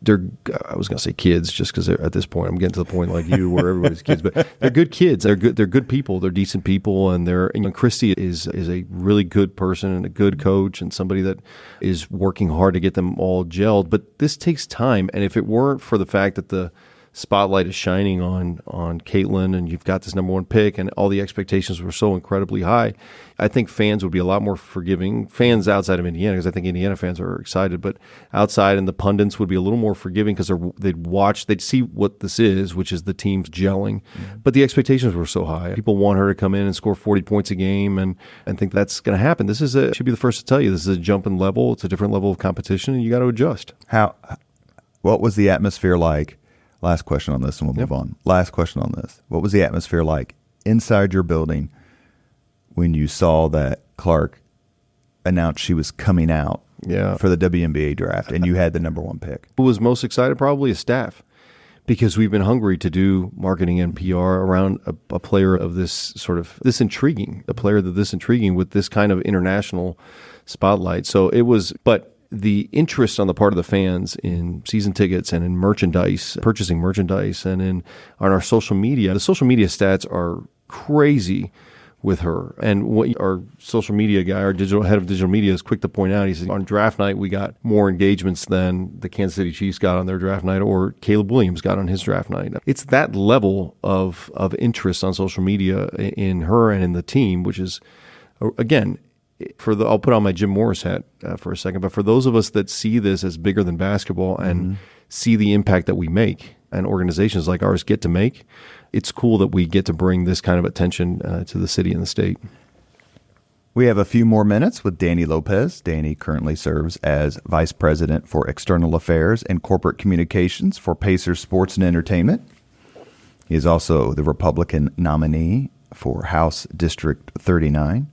I was going to say kids, just because at this point I'm getting to the point like you where everybody's kids, but they're good kids. They're good people. They're decent people, and Christy is a really good person and a good coach and somebody that is working hard to get them all gelled. But this takes time, and if it weren't for the fact that the spotlight is shining on Caitlin, and you've got this number 1 pick, and all the expectations were so incredibly high, I think fans would be a lot more forgiving. Fans outside of Indiana, because I think Indiana fans are excited, but outside, and the pundits would be a little more forgiving because they'd see what this is, which is the teams gelling. Mm-hmm. But the expectations were so high. People want her to come in and score 40 points a game, and think that's going to happen. This should be the first to tell you, this is a jump in level. It's a different level of competition, and you got to adjust. What was the atmosphere like? Last question on this, and we'll move on. Last question on this. What was the atmosphere like inside your building when you saw that Clark announced she was coming out for the WNBA draft, and you had the number 1 pick? Who was most excited? Probably a staff, because we've been hungry to do marketing and PR around a player of this intriguing with this kind of international spotlight. So it was, but the interest on the part of the fans in season tickets and in merchandise, purchasing merchandise, and on our social media, the social media stats are crazy with her. And what our social media guy, our head of digital media, is quick to point out, he said, on draft night, we got more engagements than the Kansas City Chiefs got on their draft night, or Caleb Williams got on his draft night. It's that level of interest on social media in her and in the team, which is, again, I'll put on my Jim Morris hat for a second, but for those of us that see this as bigger than basketball and see the impact that we make and organizations like ours get to make, it's cool that we get to bring this kind of attention to the city and the state. We have a few more minutes with Danny Lopez. Danny currently serves as Vice President for External Affairs and Corporate Communications for Pacers Sports and Entertainment. He is also the Republican nominee for House District 39.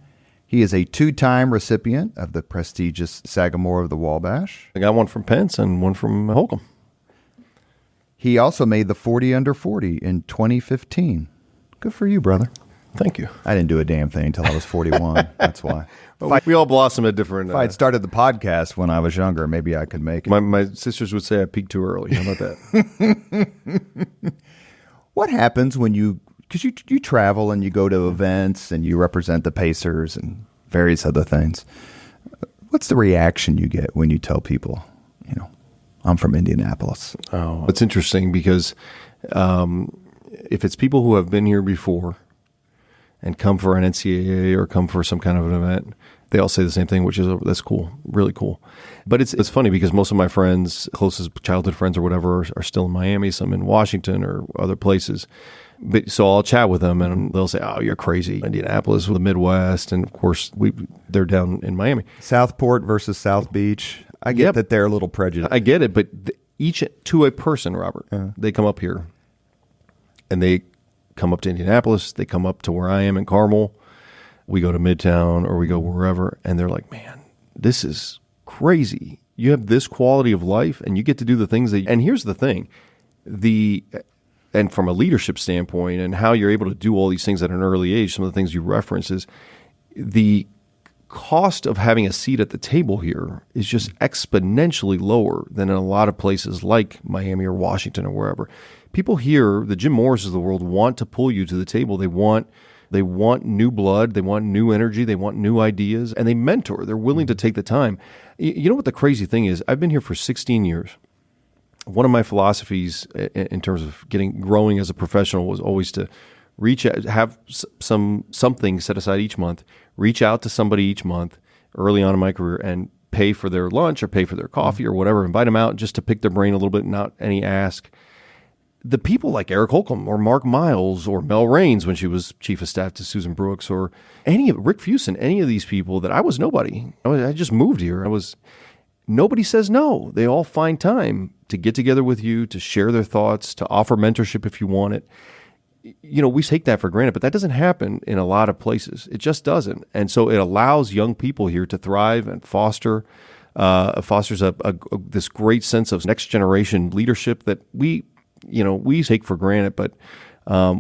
He is a 2-time recipient of the prestigious Sagamore of the Wabash. I got one from Pence and one from Holcomb. He also made the 40 under 40 in 2015. Good for you, brother. Thank you. I didn't do a damn thing until I was 41. That's why. Well, we all blossom at different... If I'd started the podcast when I was younger, maybe I could make it. My sisters would say I peaked too early. How about that? What happens when because you travel and you go to events and you represent the Pacers and various other things. What's the reaction you get when you tell people, I'm from Indianapolis? Oh, it's interesting because if it's people who have been here before and come for an NCAA or come for some kind of an event, they all say the same thing, which is, that's cool, really cool. But it's funny because most of my friends, closest childhood friends or whatever, are still in Miami, some in Washington or other places. But so I'll chat with them and they'll say, "Oh, you're crazy. Indianapolis, the Midwest." And of course, they're down in Miami. Southport versus South Beach. I get that they're a little prejudiced. I get it, but each to a person, Robert, they come up here and they come up to Indianapolis. They come up to where I am in Carmel. We go to Midtown or we go wherever, and they're like, "Man, this is crazy. You have this quality of life and you get to do the things that..." And here's the thing, and from a leadership standpoint and how you're able to do all these things at an early age, some of the things you reference is the cost of having a seat at the table here is just exponentially lower than in a lot of places like Miami or Washington or wherever. People here, the Jim Morrises of the world, want to pull you to the table. They want new blood. They want new energy. They want new ideas. And they mentor. They're willing to take the time. You know what the crazy thing is? I've been here for 16 years. One of my philosophies in terms of growing as a professional was always to reach out, have something set aside each month, reach out to somebody each month early on in my career and pay for their lunch or pay for their coffee or whatever, invite them out just to pick their brain a little bit, not any ask. The people like Eric Holcomb or Mark Miles or Mel Raines when she was chief of staff to Susan Brooks or Rick Fuson, any of these people that I was nobody. I just moved here. Nobody says no. They all find time to get together with you, to share their thoughts, to offer mentorship if you want it. We take that for granted, but that doesn't happen in a lot of places. It just doesn't. And so it allows young people here to thrive and fosters this great sense of next generation leadership that we take for granted. But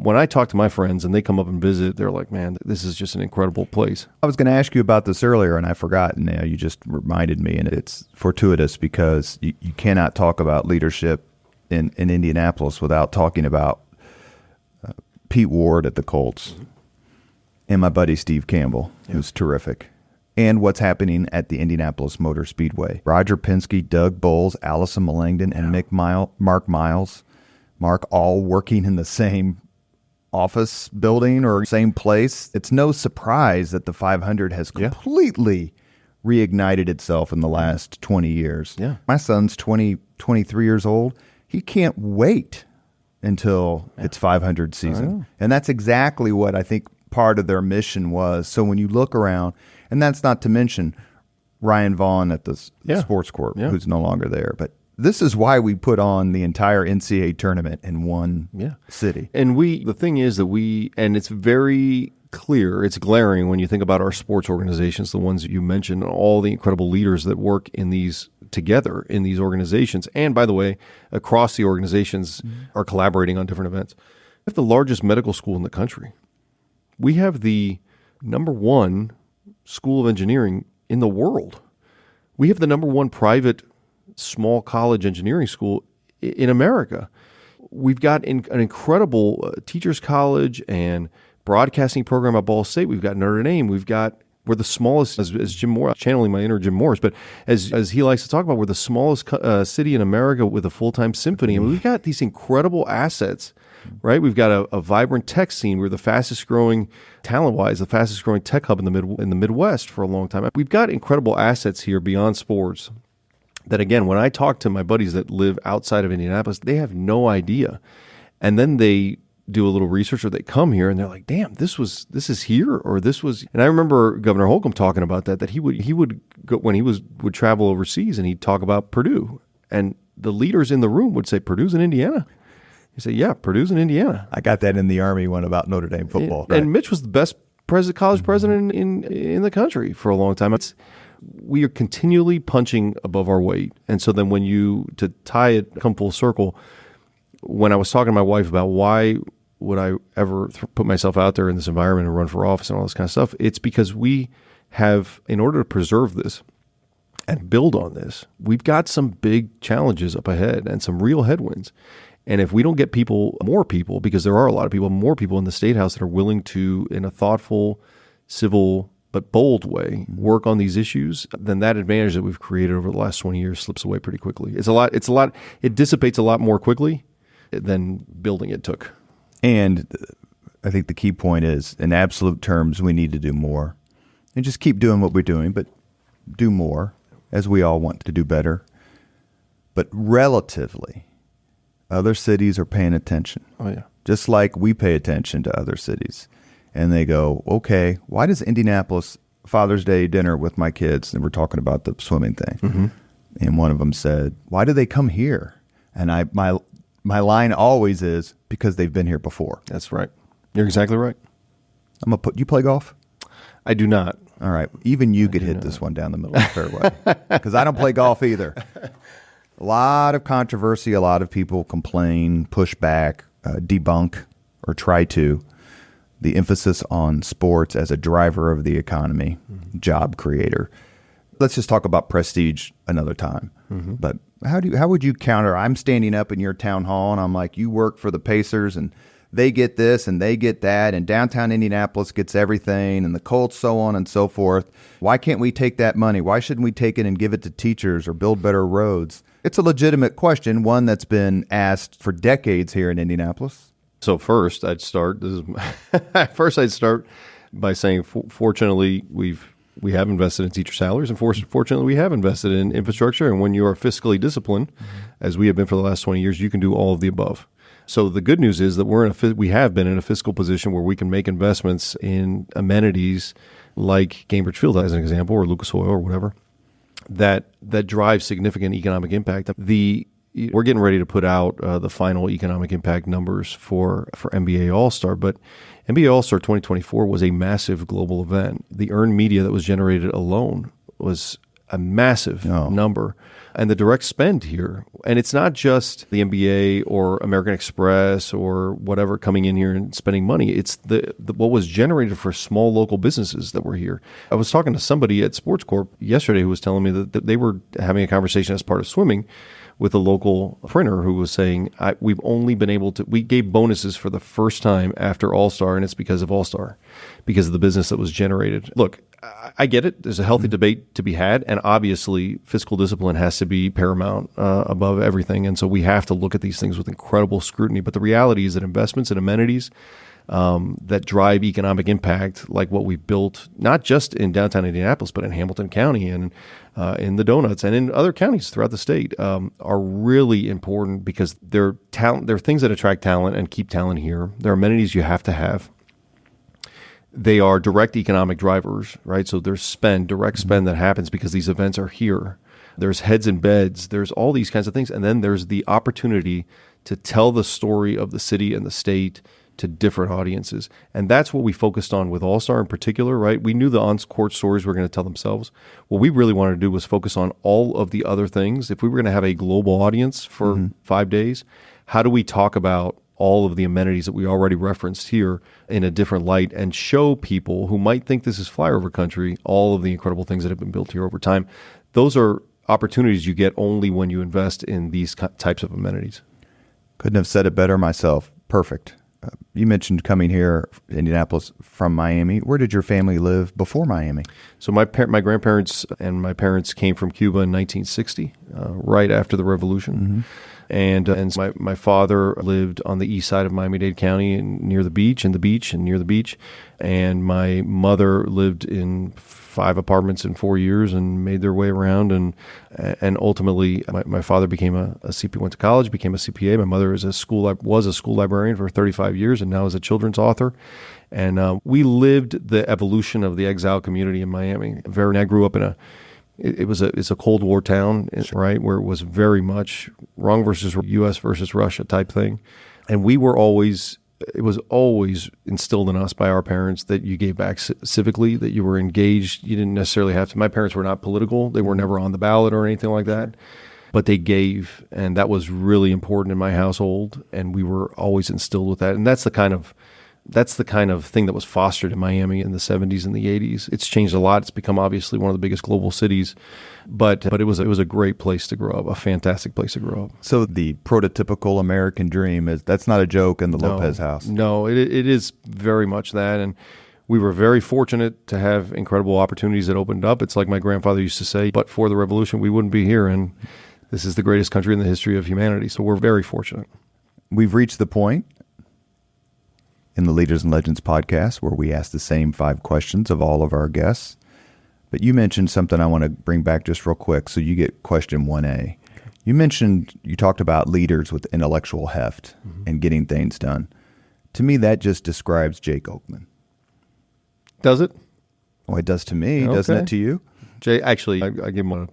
when I talk to my friends and they come up and visit, they're like, "Man, this is just an incredible place." I was going to ask you about this earlier, and I forgot. And now you just reminded me, and it's fortuitous because you cannot talk about leadership in Indianapolis without talking about Pete Ward at the Colts and my buddy Steve Campbell, who's terrific, and what's happening at the Indianapolis Motor Speedway. Roger Penske, Doug Bowles, Allison Millangton, and Mark Miles. Mark all working in the same office building or same place. It's no surprise that the 500 has completely reignited itself in the last 20 years. Yeah. My son's 23 years old. He can't wait until it's 500 season. And that's exactly what I think part of their mission was. So when you look around, and that's not to mention Ryan Vaughn at the Sports Corp, who's no longer there, but this is why we put on the entire NCAA tournament in one city. And the thing is that and it's very clear, it's glaring when you think about our sports organizations, the ones that you mentioned, all the incredible leaders that work together in these organizations. And by the way, across the organizations are collaborating on different events. We have the largest medical school in the country. We have the number one school of engineering in the world. We have the number one private small college engineering school in America. We've got an incredible teachers college and broadcasting program at Ball State. We've got Notre Dame. We're the smallest, as Jim Morris, channeling my inner Jim Morris, but as he likes to talk about, we're the smallest city in America with a full-time symphony. I mean, we've got these incredible assets, right? We've got a vibrant tech scene. We're the fastest growing, talent-wise, the fastest growing tech hub in the Midwest for a long time. We've got incredible assets here beyond sports that, again, when I talk to my buddies that live outside of Indianapolis, they have no idea. And then they do a little research or they come here and they're like, "Damn, this is here," or this was. And I remember Governor Holcomb talking about that he would go when he would travel overseas and he'd talk about Purdue, and the leaders in the room would say, "Purdue's in Indiana." He'd say, "Yeah, Purdue's in Indiana." I got that in the Army one about Notre Dame football. And Mitch was the best college president in the country for a long time. We are continually punching above our weight. And so then to tie it, come full circle, when I was talking to my wife about why would I ever put myself out there in this environment and run for office and all this kind of stuff. It's because we have, in order to preserve this and build on this, we've got some big challenges up ahead and some real headwinds. And if we don't get more people, because there are a lot of people, more people in the State House that are willing to, in a thoughtful, civil, but bold way, work on these issues, then that advantage that we've created over the last 20 years slips away pretty quickly. It dissipates a lot more quickly than building it took. And I think the key point is, in absolute terms, we need to do more. And just keep doing what we're doing, but do more, as we all want to do better. But relatively, other cities are paying attention. Oh, yeah. Just like we pay attention to other cities. And they go, okay, why does Indianapolis Father's Day dinner with my kids, and we're talking about the swimming thing. Mm-hmm. And one of them said, why do they come here? And my line always is, because they've been here before. That's right. You're exactly right. You play golf? I do not. All right. Even you could hit this one down the middle of the fairway, because I don't play golf either. A lot of controversy. A lot of people complain, push back, debunk, or try to. The emphasis on sports as a driver of the economy, job creator. Let's just talk about prestige another time. Mm-hmm. But how would you counter? I'm standing up in your town hall and I'm like, you work for the Pacers and they get this and they get that, and downtown Indianapolis gets everything, and the Colts, so on and so forth. Why can't we take that money? Why shouldn't we take it and give it to teachers or build better roads? It's a legitimate question, one that's been asked for decades here in Indianapolis. So first, I'd start by saying, fortunately, we have invested in teacher salaries, and fortunately, we have invested in infrastructure. And when you are fiscally disciplined, as we have been for the last 20 years, you can do all of the above. So the good news is that we have been in a fiscal position where we can make investments in amenities like Gainbridge Fieldhouse, as an example, or Lucas Oil, or whatever, that drive significant economic impact. We're getting ready to put out the final economic impact numbers for NBA All-Star, but NBA All-Star 2024 was a massive global event. The earned media that was generated alone was a massive number. And the direct spend here, and it's not just the NBA or American Express or whatever coming in here and spending money. It's the what was generated for small local businesses that were here. I was talking to somebody at Sports Corp yesterday who was telling me that they were having a conversation as part of swimming with a local printer who was saying, we've only been able to, we gave bonuses for the first time after All-Star, and it's because of All-Star, because of the business that was generated. Look, I get it. There's a healthy debate to be had, and obviously fiscal discipline has to be paramount above everything, and so we have to look at these things with incredible scrutiny. But the reality is that investments in amenities that drive economic impact, like what we've built, not just in downtown Indianapolis, but in Hamilton County and in the Donuts and in other counties throughout the state, are really important because they're things that attract talent and keep talent here. They're amenities you have to have. They are direct economic drivers, right? So there's direct spend that happens because these events are here. There's heads and beds. There's all these kinds of things. And then there's the opportunity to tell the story of the city and the state to different audiences. And that's what we focused on with All-Star in particular, right? We knew the on-court stories were going to tell themselves. What we really wanted to do was focus on all of the other things. If we were going to have a global audience for 5 days, how do we talk about all of the amenities that we already referenced here in a different light and show people who might think this is flyover country all of the incredible things that have been built here over time? Those are opportunities you get only when you invest in these types of amenities. Couldn't have said it better myself. Perfect. You mentioned coming here, Indianapolis, from Miami. Where did your family live before Miami? So my grandparents and my parents came from Cuba in 1960, right after the Revolution. And my father lived on the east side of Miami-Dade County near the beach, and near the beach. And my mother lived in 5 apartments in 4 years and made their way around. And ultimately, my father became a CPA, went to college, became a CPA. My mother was a school librarian for 35 years and now is a children's author. And we lived the evolution of the exile community in Miami. I grew up in it's a Cold War town, right, where it was very much wrong versus U.S. versus Russia type thing. And it was always instilled in us by our parents that you gave back civically, that you were engaged. You didn't necessarily have to. My parents were not political. They were never on the ballot or anything like that. but they gave, and that was really important in my household, and we were always instilled with that. And that's the kind of thing that was fostered in Miami in the 70s and the 80s. It's changed a lot. It's become obviously one of the biggest global cities, but it was a great place to grow up, a fantastic place to grow up. So the prototypical American dream that's not a joke in the Lopez house. No, it is very much that, and we were very fortunate to have incredible opportunities that opened up. It's like my grandfather used to say, but for the revolution, we wouldn't be here, and this is the greatest country in the history of humanity, so we're very fortunate. We've reached the point in the Leaders and Legends podcast where we ask the same 5 questions of all of our guests. But you mentioned something I want to bring back just real quick, so you get question 1A. Okay. You talked about leaders with intellectual heft and getting things done. To me, that just describes Jake Oakman. Does it? Well, it does to me. Okay. Doesn't it to you? Jay, actually, I give him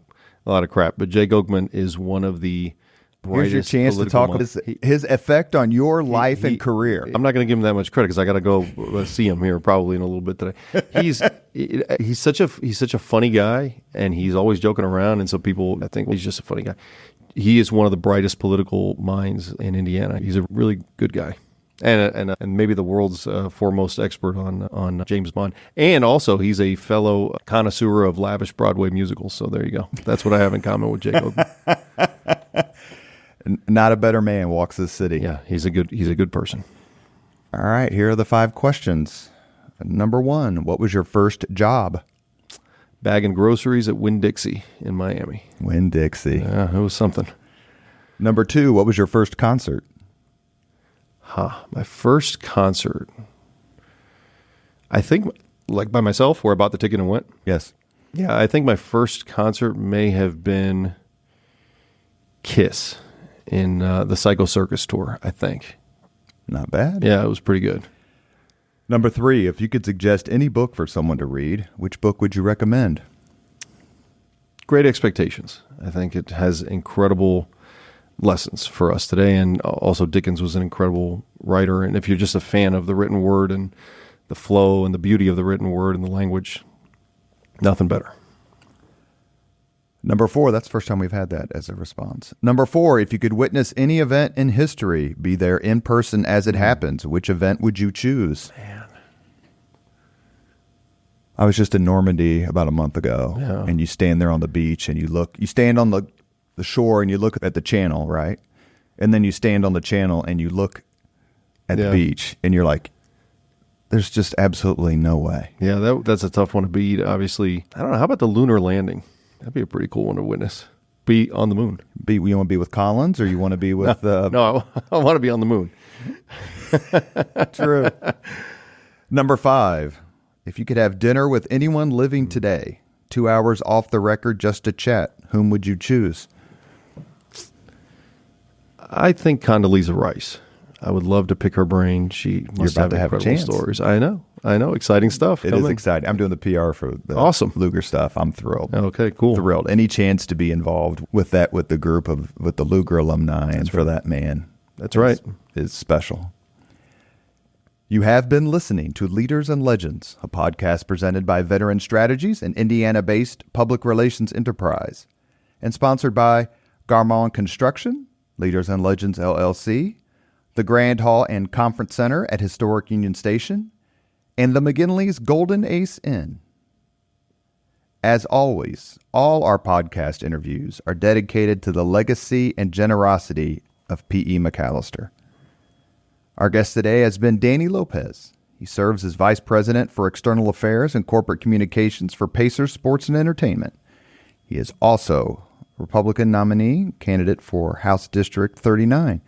a lot of crap, but Jake Oakman is one of the brightest. Here's your chance to talk about his effect on your life and career. I'm not going to give him that much credit because I got to go see him here probably in a little bit today. He's such a funny guy, and he's always joking around, and so people I think he's just a funny guy. He is one of the brightest political minds in Indiana. He's a really good guy. And maybe the world's foremost expert on James Bond. And also, he's a fellow connoisseur of lavish Broadway musicals. So there you go. That's what I have in common with Jake Oakman. Not a better man walks this city. Yeah, he's a good person. All right, here are the 5 questions. Number 1, what was your first job? Bagging groceries at Winn-Dixie in Miami. Winn-Dixie. Yeah, it was something. Number 2, what was your first concert? My first concert, I think, like by myself, where I bought the ticket and went? Yes. Yeah, I think my first concert may have been Kiss in the Psycho Circus tour, I think. Not bad. Yeah, it was pretty good. Number 3, if you could suggest any book for someone to read, which book would you recommend? Great Expectations. I think it has incredible lessons for us today, and also Dickens was an incredible writer, and if you're just a fan of the written word and the flow and the beauty of the written word and the language, nothing better. Number 4, that's the first time we've had that as a response. Number 4, if you could witness any event in history, be there in person as it happens, which event would you choose? Man. I was just in Normandy about a month ago, and you stand there on the beach and you stand on the shore and you look at the channel, right? And then you stand on the channel and you look at the beach and you're like, there's just absolutely no way. Yeah, that's a tough one to beat. Obviously, I don't know. How about the lunar landing? That'd be a pretty cool one to witness. Be on the moon. You want to be with Collins or you want to be with... No, I want to be on the moon. True. Number 5, if you could have dinner with anyone living today, 2 hours off the record just to chat, whom would you choose? I think Condoleezza Rice. I would love to pick her brain. She must have incredible stories. I know. Exciting stuff. It is exciting. I'm doing the PR for the Luger stuff. I'm thrilled. Okay, cool. Thrilled. Any chance to be involved with the group with the Luger alumni and for that man. That's right. Is special. You have been listening to Leaders and Legends, a podcast presented by Veteran Strategies, an Indiana-based public relations enterprise, and sponsored by Garmon Construction, Leaders and Legends LLC, the Grand Hall and Conference Center at Historic Union Station, and the McGinley's Golden Ace Inn. As always, all our podcast interviews are dedicated to the legacy and generosity of P.E. McAllister. Our guest today has been Danny Lopez. He serves as Vice President for External Affairs and Corporate Communications for Pacers Sports and Entertainment. He is also a Republican nominee, candidate for House District 39.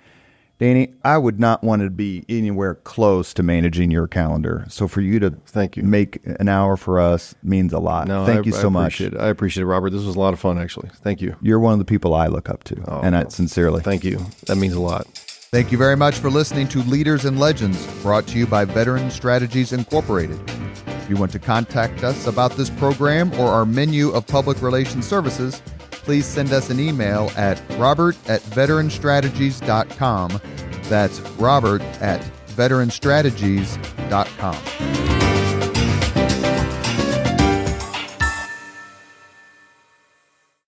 Danny, I would not want to be anywhere close to managing your calendar. So for you to make an hour for us means a lot. No, Thank you so much. I appreciate it, Robert. This was a lot of fun, actually. Thank you. You're one of the people I look up to, I sincerely. Thank you. That means a lot. Thank you very much for listening to Leaders and Legends, brought to you by Veteran Strategies Incorporated. If you want to contact us about this program or our menu of public relations services, please send us an email at robert@veteranstrategies.com. That's robert@veteranstrategies.com.